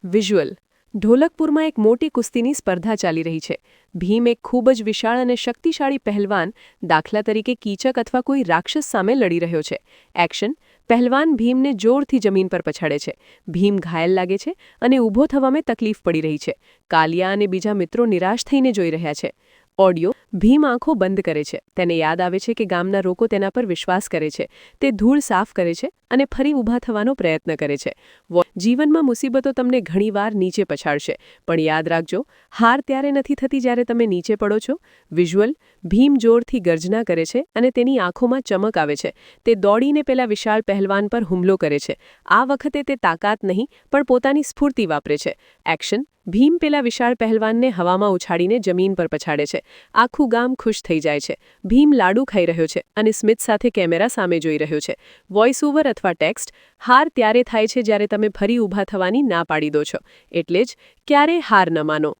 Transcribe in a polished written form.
Visual ઢોલકપુરમાં એક મોટી કુસ્તીની સ્પર્ધા ચાલી રહી છે. ભીમ એક ખૂબ જ વિશાળ અને શક્તિશાળી પહેલવાન, દાખલા તરીકે કીચક અથવા કોઈ રાક્ષસ સામે લડી રહ્યો છે. એક્શન પહેલવાન ભીમને જોરથી જમીન પર પછાડે છે. ભીમ ઘાયલ લાગે છે અને ઊભો થવામાં તકલીફ પડી રહી છે. કાલિયા અને બીજા મિત્રો નિરાશ થઈને જોઈ રહ્યા છે. ઓડિયો ભીમ આંખો બંધ કરે છે. તેને યાદ આવે છે કે ગામના લોકો તેના પર વિશ્વાસ કરે છે. તે ધૂળ સાફ કરે છે અને ફરી ઊભા થવાનો પ્રયત્ન કરે છે. જીવનમાં મુસીબતો તમને ઘણીવાર નીચે પછાડશે, પણ યાદ રાખજો, હાર ત્યારે નથી થતી જ્યારે તમે નીચે પડો છો. વિઝ્યુઅલ ભીમ જોરથી ગર્જના કરે છે અને તેની આંખોમાં ચમક આવે છે. તે દોડીને પેલા વિશાળ પહેલવાન પર હુમલો કરે છે. આ વખતે તે તાકાત નહીં પણ પોતાની સ્ફૂર્તિ વાપરે છે. એક્શન ભીમ પેલા વિશાળ પહેલવાનને હવામાં ઉછાળીને જમીન પર પછાડે છે. આખું ગામ ખુશ થઈ જાય છે. ભીમ લાડુ ખાઈ રહ્યો છે અને સ્મિત સાથે કેમેરા સામે જોઈ રહ્યો છે. વોઇસ ઓવર અથવા ટેક્સ્ટ હાર ત્યારે થાય છે જ્યારે તમે ફરી ઊભા થવાની ના પાડી દો છો. એટલે જ ક્યારેય હાર ન માનો.